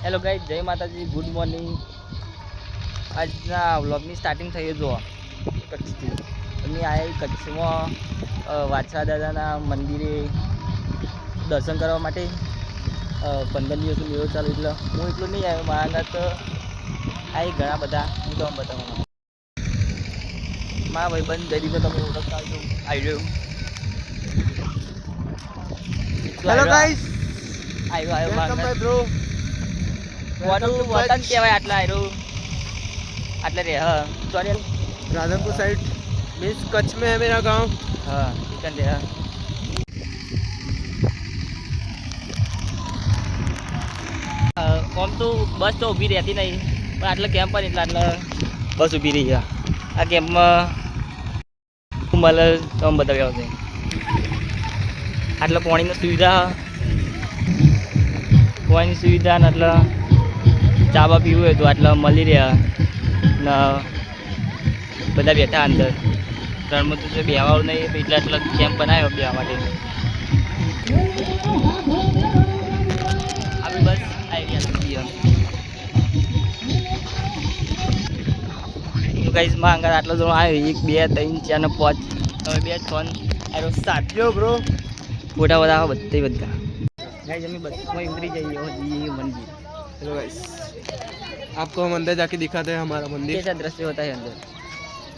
Hello guys, જય માતાજી, good morning. આજના વ્લોગની સ્ટાર્ટિંગ થઈ જો કચ્છથી. અમે આવ્યા કચ્છમાં વાછા દાદાના મંદિરે દર્શન કરવા માટે. 15 દિવસનો મેળો ચાલુ, એટલે હું એટલું નહીં આવ્યો. મારા તો આવી ઘણા બધા હું તો બતાવવા મારા ભાઈ બંધ જઈ તો તમે ઓળખતા આવ્યો. હેલો ગાઈસ, આવ્યો વેલકમ માય બ્રો. वतन कहेवाय आटला आयरो आटले रे। हाँ sorry, Radhanpur side means Kutch में है मेरा गांव। हाँ इकन रे। हाँ आम तो बस तो ऊभी रहती नहीं, पण आटला केम्प पर એટલે આટલા બસ ઊભી રહી છે. આ કેમ્પમાં મને તમે બતાવ્યા હશે. આટલા પાણીની સુવિધા, પાણીની સુવિધા ને આટલા ચાવા પીવું હોય તો આટલા મળી રહ્યા ને બધા બેઠા અંદર. રણમાં તો બેવાનું નહીં એટલે આટલા કેમ્પ બનાવ્યો બેવા માટે. આપણે બસ આવી ગયા તો ગાઈસ માં અંગાર આટલો જણો આવ્યો. 1 2 3 4 ને 5 તમે 2 6 આરો 7 ब्रो ફોટા બધા બધા गाइस हम बसમાં उतरी जाइए ये मंदिर. हेलो गाइस, आपको हम अंदर जाके दिखाते हैं हमारा मंदिर कैसा दृश्य होता है अंदर.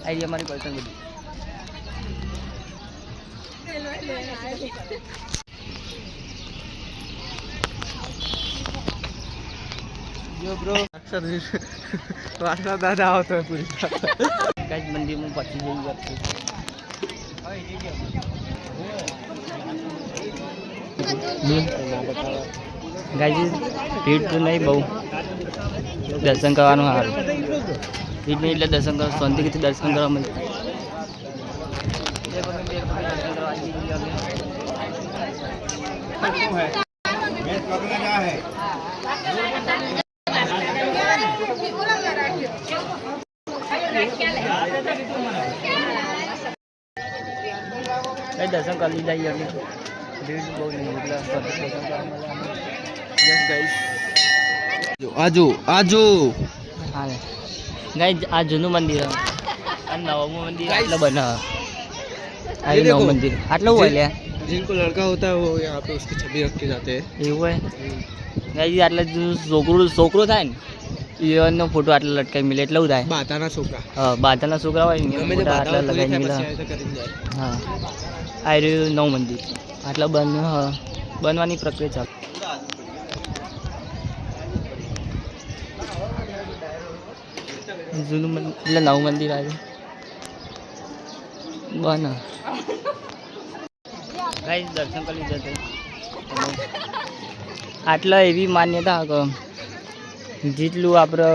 आइए हमारी पर्सन बड़ी जो ब्रो अक्सर वासना दादा होता है पूरी गाइस मंदिर में पहुंच जाइए आपको. गाइस भीड़ तो नहीं बहु दर्शन करવાનું સારું. ભીડ નહીં એટલે દર્શન કરો શાંતિથી દર્શન કરવા મળે. દર્શન કરી લીધા અમે. ભીડ બહુ નહીં એટલે દર્શન કરવા મળે. यस गाइस, आजो आजो. હા ગાઈસ આ જૂનું મંદિર આ નવું મંદિર આટલું બને. આ નવું મંદિર આટલું હોય લે. जिनको लड़का होता है वो यहाँ पे उसकी छवि रख के जाते हैं. એવું હોય ગાઈસ. આટલા છોકરો થાય ને એનો ફોટો આટલા લટકાઈ મિલે એટલે થાય. बाताना छोकरा. હા બાધાના છોકરા હોય ને गमे ते ફોટા આટલા बाताना पूरी લગાવી મિલે. फैमिली ऐसा करेंगे जाए. હા આ રહ્યું નવું મંદિર. આટલા બનવાની પ્રક્રિયા ચાલુ. જૂનું મંદિર એટલે નવું મંદિર આવ્યું બન. ગાઈસ દર્શન કરી લીધા. આટલા એવી માન્યતા કે જેટલું આપણે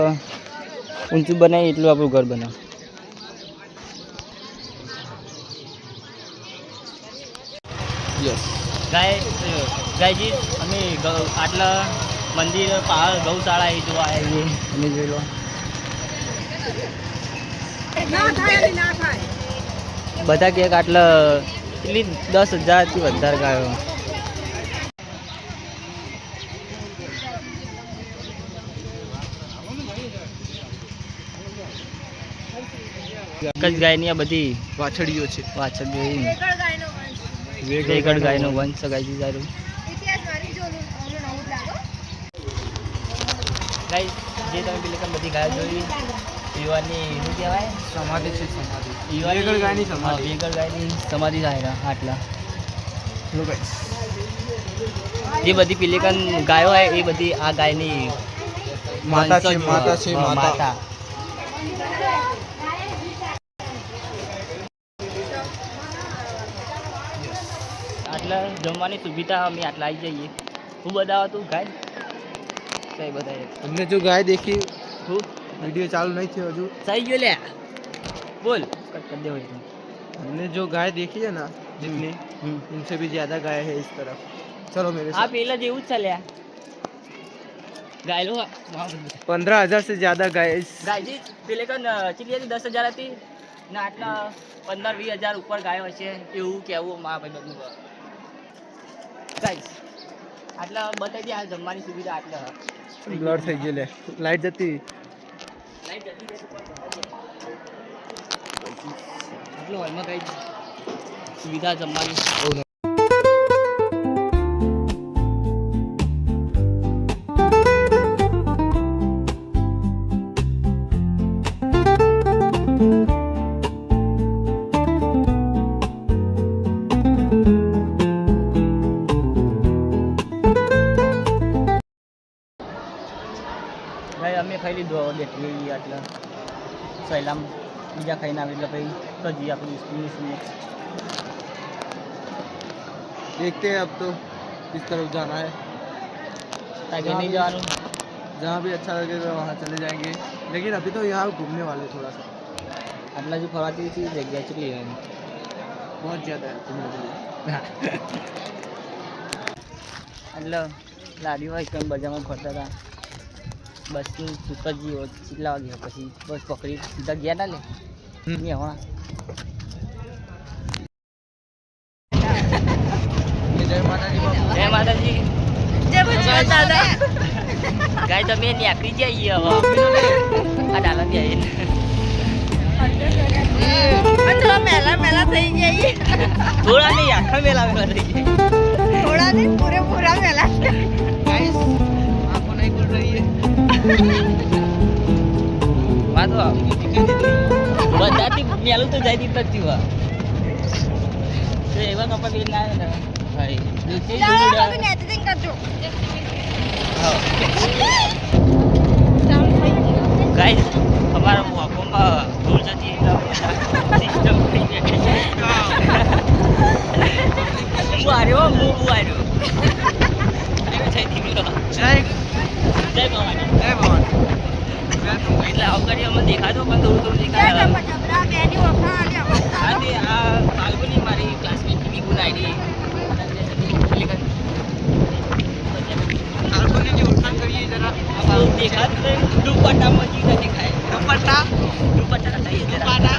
ઊંચું બનાવીએ એટલું આપણું ઘર બનાવે. यस ગાયજી અમે આટલા મંદિર પહાડ ગૌશાળા એ જોવા આવીએ. અમે જોઈ લો બધા કે આટલા એટલી 10,000થી વધારે ગાયો. એક જ ગાયની આ બધી વાછડીઓ છે. પાછળ જોઈ વેગળ ગાયનો વંશ ગાયજી સારું. ગાય જે તમે પેલી બધી ગાયો જોઈ પીવાની શું કહેવાય સમાધિ છે. સમાધિ વેગળ ગાયની સમાધિ. વેગળ ગાયની સમાધિ થાય આટલા. लो गाइस, જે બધી પેલી ગાયો હોય એ બધી આ ગાયની माता છે. વંશજ माता છે. હા, माता. આટલા જમવાની સુવિધા અમે આટલા આવી જઈએ. હું બતાવો તું ગાય સહી બતાવે. हमने जो गाय देखी, હું वीडियो चालू नहीं थी अजू. સહી ગયો લે બોલ કટ કરી દે હોય. हमने जो गाय देखी है ना जितनी, उनसे भी ज्यादा गाय है इस तरफ. चलो मेरे આ साथ. પેલા જેવું જ ચાલ્યા ગાયલો 15,000 से ज्यादा गाय इस. ગાયજી પેલે ચીલી હતી 10,000 હતી ને આટલા 15-20,000 ઉપર ગાયો હશે એવું કેવું મારા ભાઈ બધું. ગાઈસ આટલા બતાવી દે આ જમવાની સુવિધા આટલા બ્લર થઈ ગયું લે લાઈટ જતી લાઈટ જતી રહેતી પણ આટલો હોલમાં કઈ સુવિધા જમવાની ભાઈ અમે ખાઈ લીધો બેઠી આટલા સહેલામ બીજા ખાઈને આવે એટલે ભાઈ તો જઈએ આપણી સ્કૂલની સુને देखते हैं अब तो किस तरफ जाना है તાગે નહીં જવાનું जहाँ भी अच्छा लगेगा वहाँ चले जाएंगे लेकिन अभी तो यहाँ घूमने वाले थोड़ा सा આટલા જે ફરવાથી જગ્યા કેટલી એમ बहुत ज़्यादा है घूमने के लिए એટલે લારી હોય કંઈ બજારમાં ફરતા હતા બસની સુકજી હોય કેટલા વાગે પછી બસ પકડી સીધા ગયા ના લે ને હવા जय माता दी बाबू જય માતાજી દાદા ગાય તમે નીકળી જઈએ હવે આ ડાલાથી આવીને થોડા મેલા મેલા થઈ જઈએ થોડા નહીં આખા મેલા મેલા થઈ જાય થોડા નહીં પૂરેપૂરા મેલા गाइस आपको नहीं बोल रही है વાતો બધાથી મેલું તો જાય નથી વા તો એવા કપા બી ના આવે ને ભાઈ દૂધી તમે નેટિંગ કરજો ગાઈસ અમારા મોકોમાં ધૂળ જતી સિસ્ટમ થઈ ગઈ હું આવ્યો એવું થઈ દીધું जय જય ભવાની जय भगवान એટલે અવકારી અમને દેખાતો પણ થોડું થોડું દેખાય જબરા બેની વખા અને આ તે આ ફાલ્ગુની મારી ક્લાસમેટ બીગુન આઈડી काल्पनिक की उठान करिए जरा દેખાતું નહીં દુપટ્ટા મજી ના દેખાય દુપટ્ટા થઈ જરા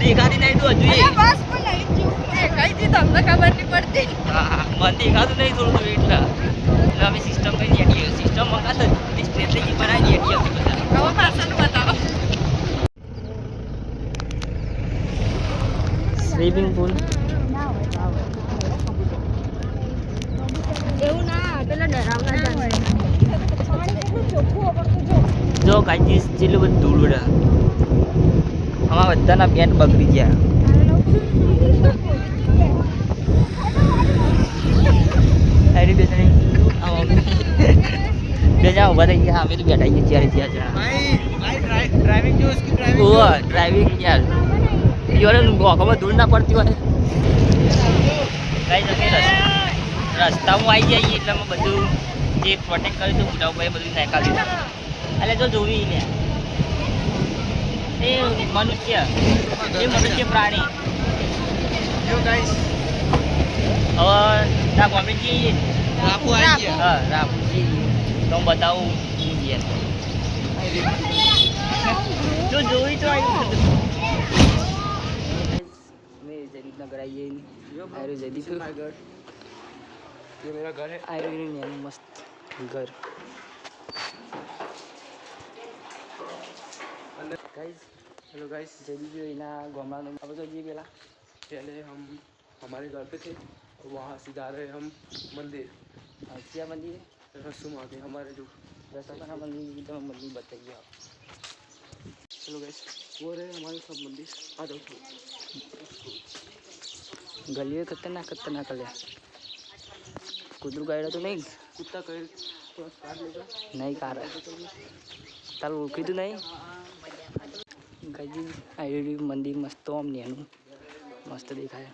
દેખાતી નહીં તો હજુ બસ પણ નહીં જીવ કઈ દી તમને ખબર નહીં પડતી હા મને દેખાતું નહીં થોડું થોડું એટલે અમે સિસ્ટમ કઈ એડી સિસ્ટમ મંગાતો સ્ટ્રેટેજી બનાવી એડી બધા હવે પાછળનું બતાવો સ્વિમિંગ પુલ એવું ના પેલા ડરાવના જાણ જો કાંઈ જેટલું બધું ધૂળ ઉડે આમાં બધાના પેન્ટ બગડી ગયા હારી બેસણી બે જા ઊભા થઈ ગયા અમે તો બેઠા છીએ ચારે ચાર જણા भाई भाई ड्राइविंग जो उसकी ड्राइविंग ઓહ ડ્રાઇવિંગ યાર ઈવરે ગોખામાં ધૂળ ના પડતી હોય કાંઈ નથી રસ્તામાં આવી જઈએ એટલે અમે બધું જે પ્રોટેક્ટ કર્યું હતું મોટા ભાઈ બધું નાખાવી દીધું એટલે જો જોવી લે એ મનુષ્ય પ્રાણી जो गाइस હવે ના ગમે જઈએ आपको आई है હા રામજી તો હું બતાવું હું જઈએ જો જોઈ તો આવ્યું મેં જયદીપનગર આવીએ આયરો જયદીપ माय गॉड ये मेरा घर है આયરો એનું મસ્ત ઘર ગાઈઝ हेलो गाइस જયદીપ એના ગામડાનું આપણે તો જઈએ પેલા पहले हम हमारे घर पे थे और वहाँ से जा रहे हैं हम मंदिर ક્યાં મંદિર रसुम आगे हमारे जो દશામાના મંદિર તમે મંદિર બતાવી ગયો हेलो गाइस वो रहे हमारे सब मंदिर आ जाओ ગલીઓ ખતરનાક ગલ્યા કૂતરું કાઢ્યા તો નહીં कुत्ता कहे तो काट लेगा નહીં કાર તારું ઓળખી તું નહીં ગાજી આયુર્વેદિક મંદિર મસ્ત આમ એનું મસ્ત દેખાય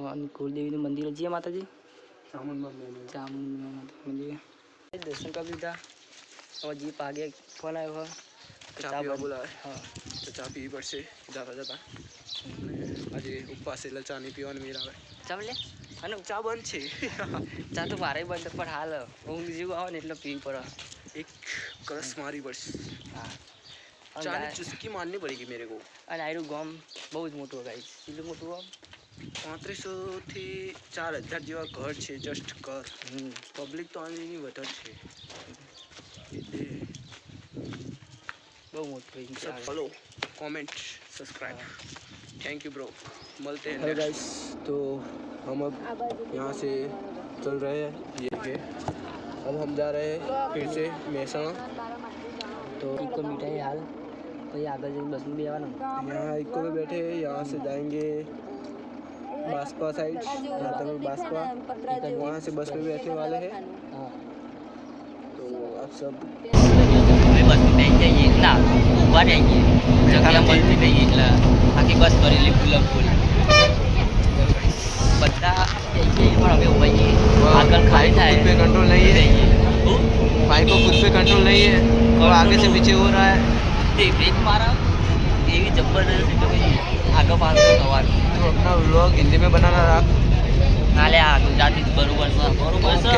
અને કુલદેવીનું મંદિર છે માતાજી ચામુંડા મંદિર દર્શન કરી લીધા હવે જીપ આગે ફોન આવ્યો चा पीवा बोला है હા तो चा पी पर से जाता जाता आज उपवास से लचा नहीं पीवा मेरा है ચાલ લે અને चा बंद छे ચા તો મારે બંધ પણ હાલ ઊંઘ જેવું આવે ને એટલે પીવી પડે एक करस मारी बस હા चा ने चुस्की मारनी पड़ेगी मेरे को અને આયરું ગામ બહુ જ મોટું ગાય એટલું મોટું ગામ 3500 થી 4000 જેવા ઘર છે જસ્ટ ઘર. પબ્લિક તો આની વધારે છે. બહુ મોટું सब follow comment subscribe thank you bro मिलते हैं हेलो गाइस, तो हम अब यहाँ से चल रहे हैं ये के अब हम जा रहे हैं फिर से मेहसाणा. तो इको मिठाई हाल પછી આગળ જઈને બસમાં બેવાનું यहाँ इको में बैठे हैं, यहाँ से जाएंगे बास्पा साइड, राधा में बास्पा, वहाँ से बस में बैठने वाले हैं. હા तो आप सब હવે બસમાં બેસી જઈએ ના ઊભા રહી જઈએ જગ્યા મળતી થઈ એટલે આખી બસ ભરેલી ફૂલ ફૂલ બધા જઈ જઈએ પણ હવે ઊભા જઈએ આગળ ખાલી થાય खुद पे कंट्रोल नहीं है. જઈએ હું भाई को खुद पे कंट्रोल नहीं है और आगे से पीछे हो रहा है. તે બ્રેક મારા એવી જબરદસ્ત એટલે પછી આગળ પાછળ થવાનું तो अपना व्लॉग हिंदी में बनाना रहा. ના લે આ ગુજરાતી બરોબર છે બરોબર છે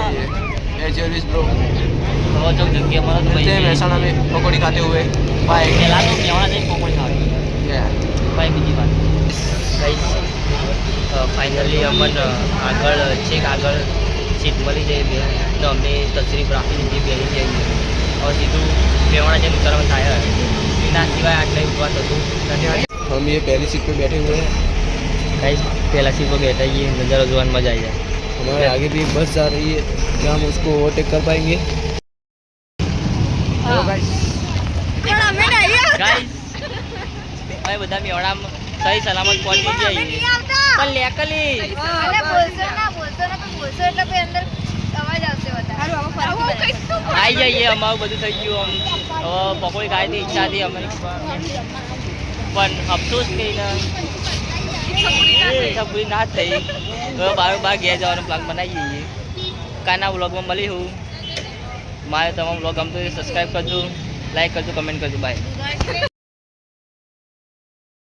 एज ऑलवेज ब्रो. હવે જો જગ્યા મળે તો मिलते हैं ભાઈ मेहसाणा में पकौड़ी खाते हुए. बाय. પહેલાં તો મેવાડા જઈને પકોડી ખાવી ભાઈ બીજી વાત કઈ ફાઇનલી અમને આગળ છેક આગળ સીટ મળી જાય બે તો અમે તસરીફ રાખી દીધી બેસી જઈએ હવે સીધું મેવાડા જઈને ઉતરવાનું થાય એના સિવાય આટલે ઉભા થતું નથી हम ये पहली सीट पे बैठे हुए हैं. કઈ પહેલાં સીટ પર બેઠા જઈએ નજારો જોવાની મજા આવી જાય हमारे आगे भी एक बस जा रही है, क्या हम उसको ओवरटेक कर पाएंगे? Hello guys. પણ અમે નહીં આવતા. ગાઈસ અમે બધા મેવાડામાં સહી સલામત પહોંચી અમે જઈએ નહીં આવતા. પણ લેકલી અરે બોલશો ના પણ બોલશો એટલે પછી અંદર અવાજ આવશે વધારે. આવું કંઈક તો આવી જઈએ અમારું બધું થઈ ગયું હવે પકોડી ખાવાની ઈચ્છા હતી અમે પણ અફસોસ કહીને ઈચ્છા પૂરી ના જ થઈ હવે બાર ઘેર જવાનો પ્લાન બનાવી જઈએ કાના વ્લોગમાં મળી હું મારે તમારો વ્લોગ ગમતો હોય સબસ્ક્રાઈબ કરજો લાઈક કરજો કમેન્ટ કરજો બાય